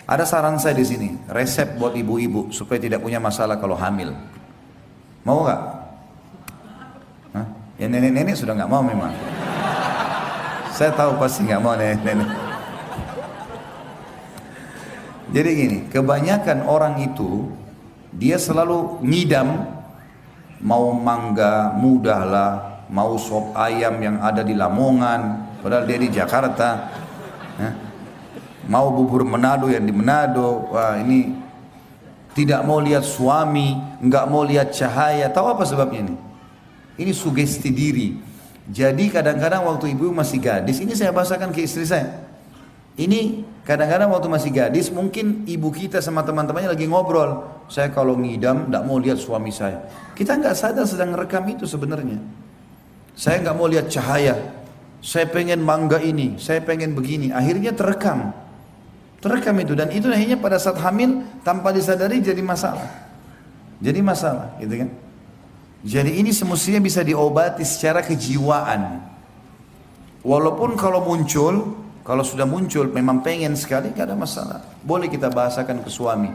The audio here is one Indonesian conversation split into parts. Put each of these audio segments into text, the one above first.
Ada saran saya di sini, resep buat ibu-ibu supaya tidak punya masalah kalau hamil. Mau nggak? Hah? Ya nenek-nenek sudah nggak mau memang. Saya tahu pasti nggak mau nenek-nenek. Jadi gini, kebanyakan orang itu dia selalu ngidam, mau mangga mudah lah, mau sop ayam yang ada di Lamongan, padahal dia di Jakarta. Hah? Mau bubur Manado yang di Manado, wah ini tidak mau lihat suami, nggak mau lihat cahaya. Tahu apa sebabnya ini? Ini sugesti diri. Jadi kadang-kadang waktu ibu masih gadis, ini saya bahasakan ke istri saya. Ini kadang-kadang waktu masih gadis, mungkin ibu kita sama teman-temannya lagi ngobrol. Saya kalau ngidam, nggak mau lihat suami saya. Kita nggak sadar sedang rekam itu sebenarnya. Saya nggak mau lihat cahaya. Saya pengen mangga ini, saya pengen begini. Akhirnya terekam. Terekam itu, dan itu akhirnya pada saat hamil tanpa disadari jadi masalah. Jadi masalah, gitu kan? Jadi ini semestinya bisa diobati secara kejiwaan. Walaupun kalau muncul, kalau sudah muncul memang pengen sekali, gak ada masalah. Boleh kita bahasakan ke suami.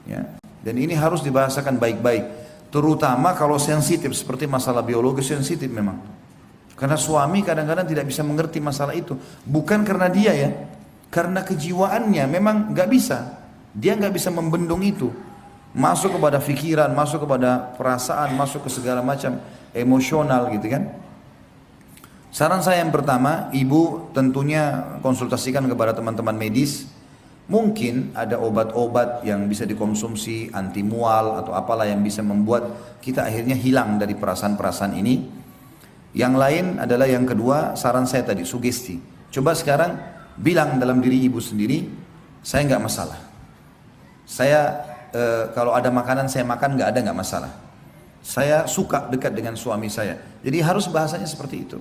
Ya. Dan ini harus dibahasakan baik-baik. Terutama kalau sensitif, seperti masalah biologis sensitif memang. Karena suami kadang-kadang tidak bisa mengerti masalah itu. Bukan karena dia ya. Karena kejiwaannya memang nggak bisa, dia nggak bisa membendung itu, masuk kepada pikiran, masuk kepada perasaan, masuk ke segala macam emosional gitu kan. Saran saya yang pertama, ibu tentunya konsultasikan kepada teman-teman medis. Mungkin ada obat-obat yang bisa dikonsumsi, anti mual atau apalah yang bisa membuat kita akhirnya hilang dari perasaan-perasaan ini. Yang lain adalah yang kedua, saran saya tadi, sugesti. Coba sekarang bilang dalam diri ibu sendiri, saya nggak masalah. Saya kalau ada makanan saya makan nggak masalah. Saya suka dekat dengan suami saya. Jadi harus bahasanya seperti itu.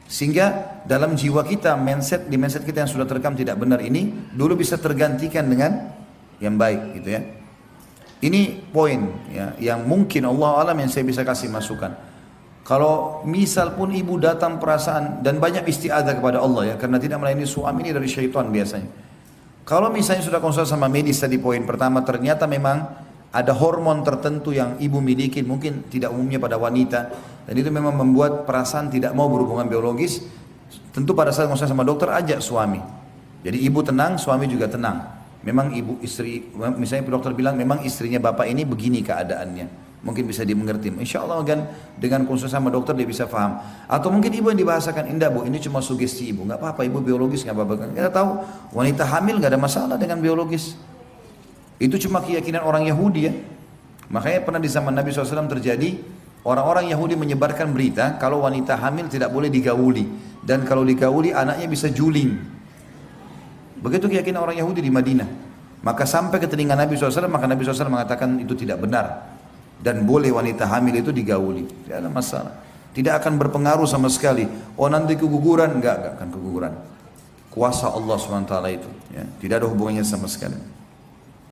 Sehingga dalam jiwa kita, di mindset kita yang sudah terekam tidak benar ini, dulu bisa tergantikan dengan yang baik gitu ya. Ini poin ya, yang mungkin Allah alam yang saya bisa kasih masukan. Kalau misal pun ibu datang perasaan dan banyak istiadah kepada Allah ya, karena tidak melayani suami ini dari syaitan biasanya. Kalau misalnya sudah konsul sama medis tadi poin pertama, ternyata memang ada hormon tertentu yang ibu miliki, mungkin tidak umumnya pada wanita, dan itu memang membuat perasaan tidak mau berhubungan biologis. Tentu pada saat konsul sama dokter ajak suami. Jadi ibu tenang, suami juga tenang. Memang ibu istri, misalnya dokter bilang memang istrinya bapak ini begini keadaannya. Mungkin bisa dimengerti. Insya Allah kan dengan konsul sama dokter dia bisa paham. Atau mungkin ibu yang dibahasakan, indah bu, ini cuma sugesti ibu. Nggak apa-apa, ibu biologis nggak apa-apa. Kita tahu wanita hamil nggak ada masalah dengan biologis. Itu cuma keyakinan orang Yahudi ya. Makanya pernah di zaman Nabi SAW terjadi orang-orang Yahudi menyebarkan berita kalau wanita hamil tidak boleh digauli, dan kalau digauli anaknya bisa juling. Begitu keyakinan orang Yahudi di Madinah. Maka sampai ke telinga Nabi SAW, maka Nabi SAW mengatakan itu tidak benar. Dan boleh wanita hamil itu digauli, tidak ada masalah, tidak akan berpengaruh sama sekali. Oh nanti keguguran, enggak akan keguguran. Kuasa Allah SWT itu ya, tidak ada hubungannya sama sekali.